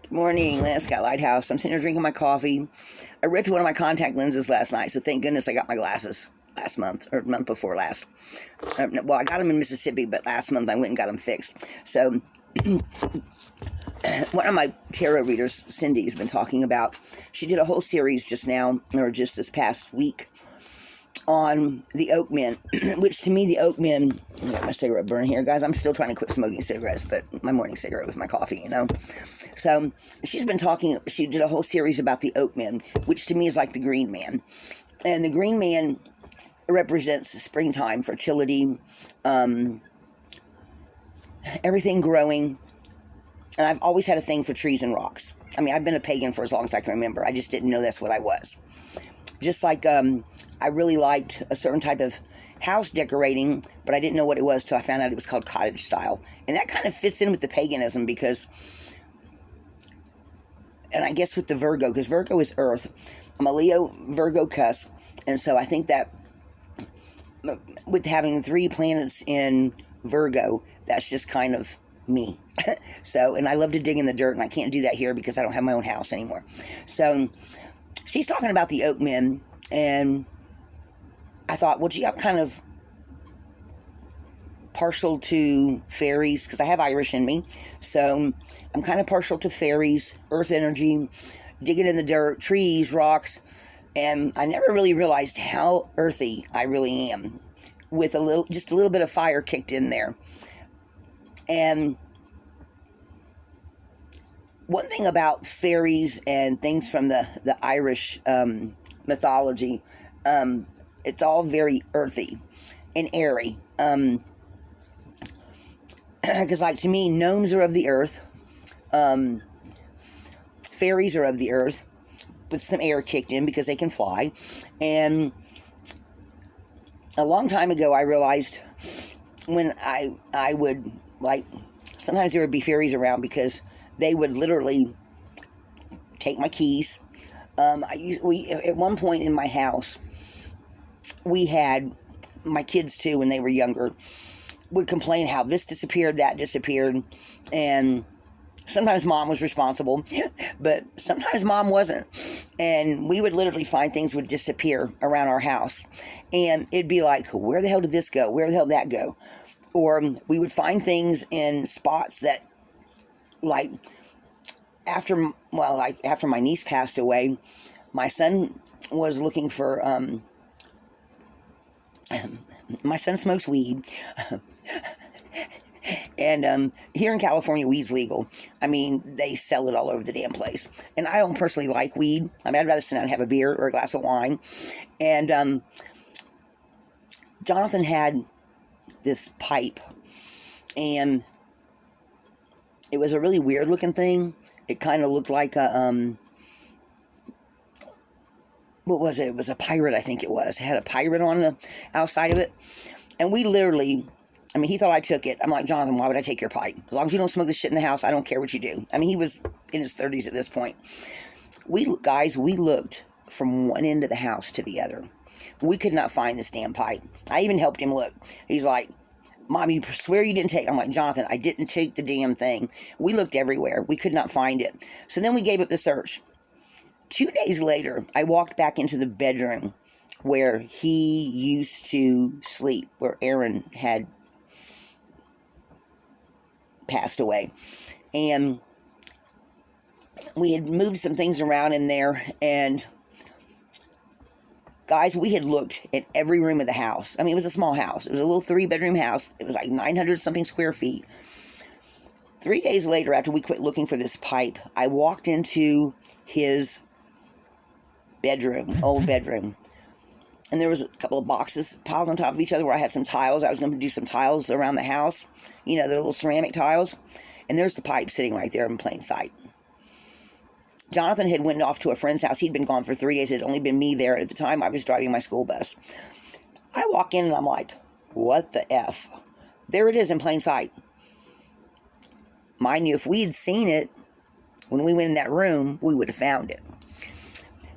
Morning, Landscape Lighthouse. I'm sitting here drinking my coffee. I ripped one of my contact lenses last night, so thank goodness I got my glasses last month, or month before last. Well, I got them in Mississippi, but last month I went and got them fixed. So, one of my tarot readers, Cindy, has been talking about, she did a whole series just now, or just this past week, on the oak men, which to me, the oak men, I got my cigarette burn here, guys. I'm still trying to quit smoking cigarettes, but my morning cigarette with my coffee, you know. So she's been talking, she did a whole series about the oak men, which to me is like the green man. And the green man represents springtime, fertility, everything growing. And I've always had a thing for trees and rocks. I mean, I've been a pagan for as long as I can remember. I just didn't know that's what I was. Just like I really liked a certain type of house decorating, but I didn't know what it was till I found out it was called cottage style. And that kind of fits in with the paganism because, and I guess with the Virgo, because Virgo is earth. I'm a Leo Virgo cusp, and so I think that with having 3 planets in Virgo, that's just kind of me. So, and I love to dig in the dirt, and I can't do that here because I don't have my own house anymore. So she's talking about the oak men, and I thought, well, gee, I'm kind of partial to fairies because I have Irish in me. So I'm kind of partial to fairies, earth energy, digging in the dirt, trees, rocks, and I never really realized how earthy I really am with just a little bit of fire kicked in there. And one thing about fairies and things from the Irish mythology, it's all very earthy and airy. Because, like, to me, gnomes are of the earth. Fairies are of the earth with some air kicked in because they can fly. And a long time ago, I realized when I would, like, sometimes there would be fairies around because they would literally take my keys. At one point in my house, we had my kids too when they were younger would complain how this disappeared, that disappeared, and sometimes mom was responsible, but sometimes mom wasn't. And we would literally find things would disappear around our house, and it'd be like, where the hell did this go? Where the hell did that go? Or we would find things in spots that, like, after my niece passed away, my son was looking for, my son smokes weed, and here in California, weed's legal. I mean, they sell it all over the damn place. And I don't personally like weed. I mean, I'd rather sit down and have a beer or a glass of wine. And Jonathan had this pipe, and it was a really weird looking thing. It kind of looked like a, what was it? It was a pirate, I think it was. It had a pirate on the outside of it. And we literally, I mean, he thought I took it. I'm like, Jonathan, why would I take your pipe? As long as you don't smoke this shit in the house, I don't care what you do. I mean, he was in his 30s at this point. We looked from one end of the house to the other. We could not find this damn pipe. I even helped him look. He's like, Mom, you swear you didn't take it? I'm like, Jonathan, I didn't take the damn thing. We looked everywhere. We could not find it. So then we gave up the search. 2 days later, I walked back into the bedroom where he used to sleep, where Aaron had passed away. And we had moved some things around in there, and guys, we had looked at every room of the house. I mean, it was a small house. It was a little 3-bedroom house. It was like 900 something square feet. 3 days later, after we quit looking for this pipe, I walked into his bedroom, old bedroom, and there was a couple of boxes piled on top of each other where I had some tiles. I was going to do some tiles around the house, you know, the little ceramic tiles, and there's the pipe sitting right there in plain sight. Jonathan had went off to a friend's house. He'd been gone for 3 days. It had only been me there at the time. I was driving my school bus. I walk in and I'm like, what the F? There it is in plain sight. Mind you, if we had seen it when we went in that room, we would have found it.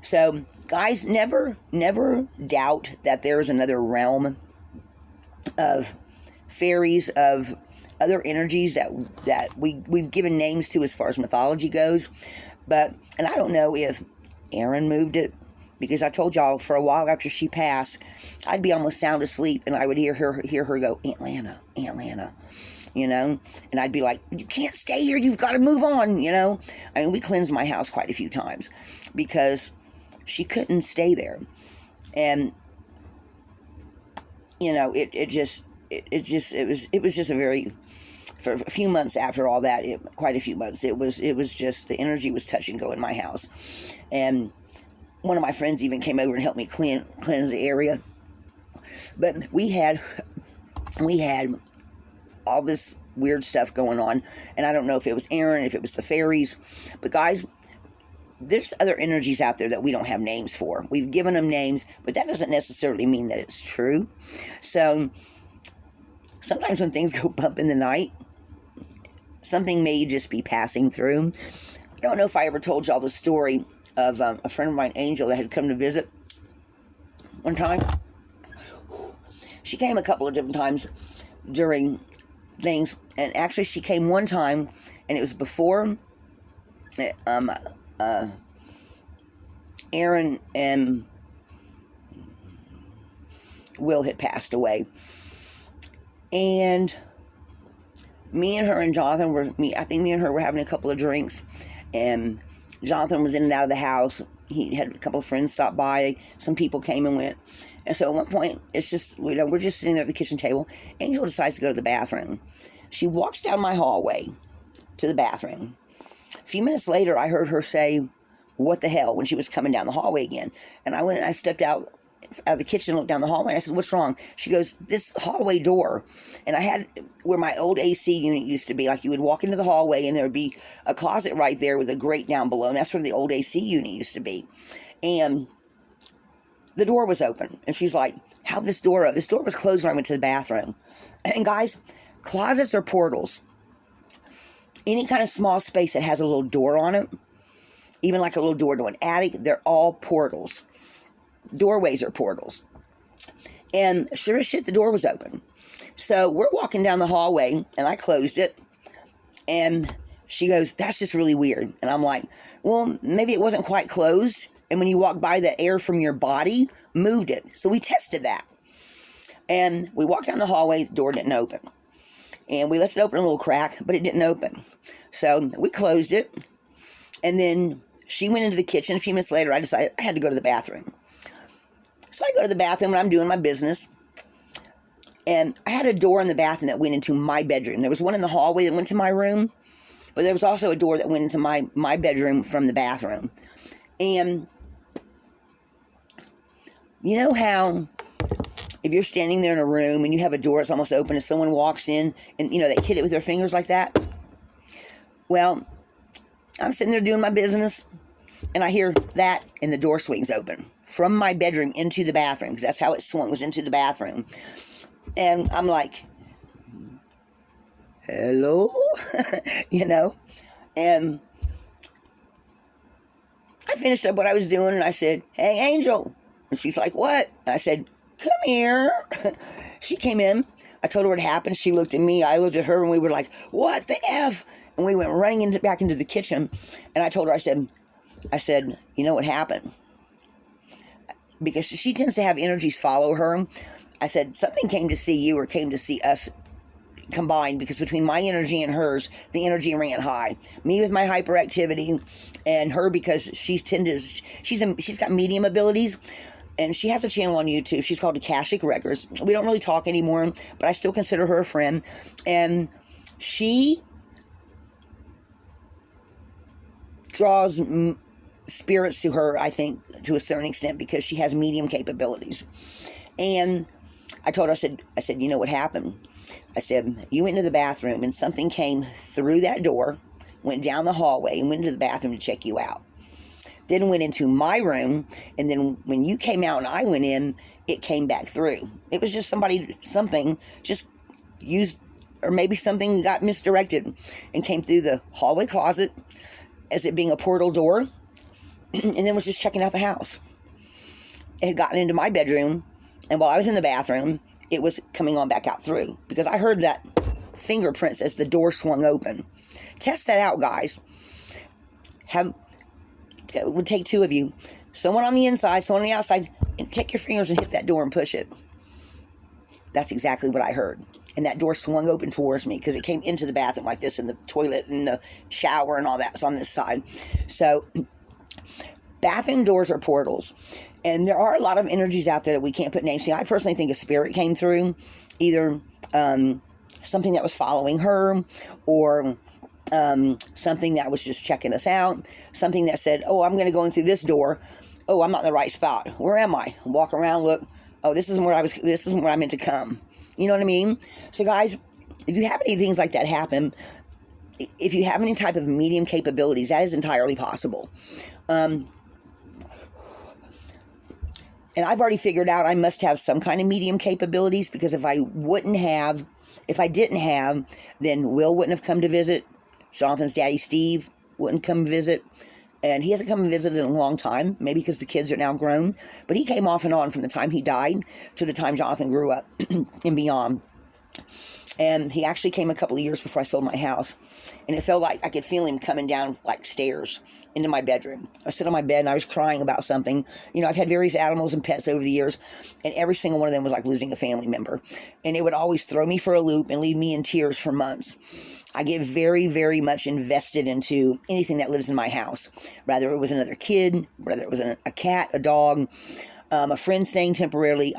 So, guys, never doubt that there's another realm of fairies, of other energies that we've given names to as far as mythology goes. And I don't know if Aaron moved it, because I told y'all for a while after she passed, I'd be almost sound asleep and I would hear her go, Aunt Lana, Aunt Lana, you know, and I'd be like, you can't stay here, you've got to move on, you know. I mean, we cleansed my house quite a few times because she couldn't stay there. And, you know, it was just a very, for a few months after all that, quite a few months, it was just, the energy was touch and go in my house. And one of my friends even came over and helped me cleanse the area. But we had all this weird stuff going on, and I don't know if it was Aaron, if it was the fairies, but guys, there's other energies out there that we don't have names for. We've given them names, but that doesn't necessarily mean that it's true. So sometimes when things go bump in the night, something may just be passing through. I don't know if I ever told y'all the story of a friend of mine, Angel, that had come to visit one time. She came a couple of different times during things, and actually she came one time, and it was before Aaron and Will had passed away. And me and her and Jonathan I think me and her were having a couple of drinks, and Jonathan was in and out of the house. He had a couple of friends stop by. Some people came and went. And so at one point, it's just, you know, we're just sitting there at the kitchen table. Angel decides to go to the bathroom. She walks down my hallway to the bathroom. A few minutes later, I heard her say, "What the hell?" when she was coming down the hallway again. And I went and I stepped out of the kitchen, looked down the hallway, and I said, "What's wrong?" She goes, "This hallway door." And I had where my old AC unit used to be. Like, you would walk into the hallway and there would be a closet right there with a grate down below, and that's where the old AC unit used to be. And the door was open, and she's like, "How this door open?" This door was closed when I went to the bathroom. And guys, closets are portals. Any kind of small space that has a little door on it, even like a little door to an attic, they're all portals. Doorways are portals. And sure as shit, the door was open. So we're walking down the hallway, and I closed it, and she goes, "That's just really weird." And I'm like, well, maybe it wasn't quite closed, and when you walk by, the air from your body moved it. So we tested that. And we walked down the hallway, the door didn't open. And we left it open a little crack, but it didn't open. So we closed it, and then she went into the kitchen. A few minutes later, I decided I had to go to the bathroom. So I go to the bathroom, and I'm doing my business. And I had a door in the bathroom that went into my bedroom. There was one in the hallway that went to my room, but there was also a door that went into my bedroom from the bathroom. And you know how if you're standing there in a room and you have a door that's almost open and someone walks in and, you know, they hit it with their fingers like that? Well, I'm sitting there doing my business, and I hear that, and the door swings open from my bedroom into the bathroom, because that's how it swung, was into the bathroom. And I'm like, hello? You know? And I finished up what I was doing, and I said, "Hey, Angel." And she's like, "What?" And I said, "Come here." She came in. I told her what happened. She looked at me. I looked at her, and we were like, "What the F?" And we went running back into the kitchen. And I told her, I said, "You know what happened?" Because she tends to have energies follow her. I said, "Something came to see you, or came to see us combined, because between my energy and hers, the energy ran high. Me with my hyperactivity, and her because she's got medium abilities." And she has a channel on YouTube. She's called Akashic Records. We don't really talk anymore, but I still consider her a friend. And she draws spirits to her, I think, to a certain extent, because she has medium capabilities. And I told her, I said, "You know what happened?" I said, "You went into the bathroom, and something came through that door, went down the hallway, and went into the bathroom to check you out. Then went into my room, and then when you came out and I went in, it came back through. It was just something just used, or maybe something got misdirected and came through the hallway closet as it being a portal door, and then was just checking out the house. It had gotten into my bedroom, and while I was in the bathroom, it was coming on back out through, because I heard that fingerprints as the door swung open. Test that out, guys. It would take 2 of you. Someone on the inside, someone on the outside, and take your fingers and hit that door and push it. That's exactly what I heard. And that door swung open towards me because it came into the bathroom like this, and the toilet and the shower and all that's on this side. So bathroom doors are portals. And there are a lot of energies out there that we can't put names to. I personally think a spirit came through, either something that was following her, or something that was just checking us out, something that said, oh, I'm going to go in through this door. Oh, I'm not in the right spot. Where am I? Walk around, look. Oh, this isn't where I meant to come. You know what I mean? So guys, if you have any things like that happen, if you have any type of medium capabilities, that is entirely possible. And I've already figured out I must have some kind of medium capabilities, because if I didn't have, then Will wouldn't have come to visit. Jonathan's daddy, Steve, wouldn't come visit. And he hasn't come and visited in a long time, maybe because the kids are now grown. But he came off and on from the time he died to the time Jonathan grew up and beyond. And he actually came a couple of years before I sold my house. And it felt like I could feel him coming down like stairs into my bedroom. I sit on my bed and I was crying about something. You know, I've had various animals and pets over the years, and every single one of them was like losing a family member. And it would always throw me for a loop and leave me in tears for months. I get very, very much invested into anything that lives in my house. Whether it was another kid, whether it was a cat, a dog, a friend staying temporarily.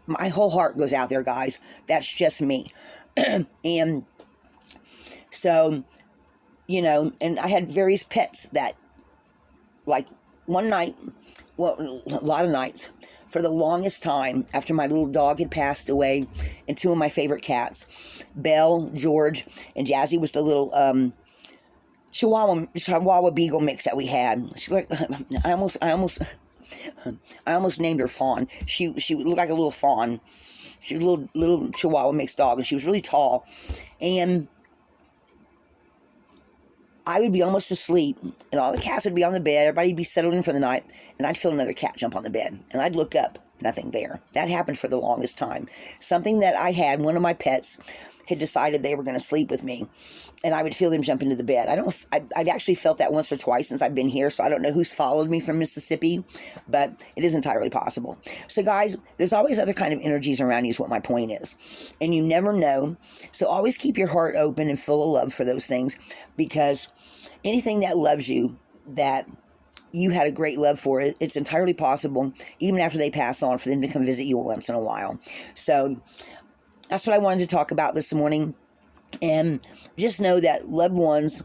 My whole heart goes out there, guys. That's just me. And so, you know, and I had various pets that, like, one night, well, a lot of nights, for the longest time, after my little dog had passed away, and 2 of my favorite cats, Belle, George, and Jazzy was the little Chihuahua Beagle mix that we had. She like, I almost named her Fawn. She looked like a little fawn. She was a little Chihuahua mixed dog, and she was really tall. And I would be almost asleep, and all the cats would be on the bed. Everybody would be settled in for the night, and I'd feel another cat jump on the bed. And I'd look up, nothing there. That happened for the longest time. Something that I had, one of my pets had decided they were going to sleep with me, and I would feel them jump into the bed. I've actually felt that once or twice since I've been here, so I don't know who's followed me from Mississippi, but it is entirely possible. So guys, there's always other kind of energies around you is what my point is. And you never know. So always keep your heart open and full of love for those things, because anything that loves you, that you had a great love for, it's entirely possible, even after they pass on, for them to come visit you once in a while. So that's what I wanted to talk about this morning. And just know that loved ones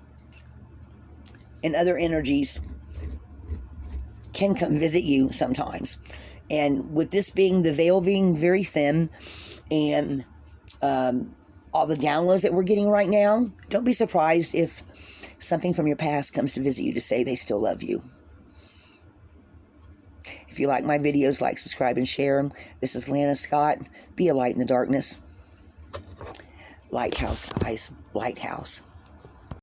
and other energies can come visit you sometimes. And with this being, the veil being very thin, and all the downloads that we're getting right now, don't be surprised if something from your past comes to visit you to say they still love you. If you like my videos, like, subscribe, and share them. This is Lana Scott. Be a light in the darkness. Lighthouse, guys. Lighthouse.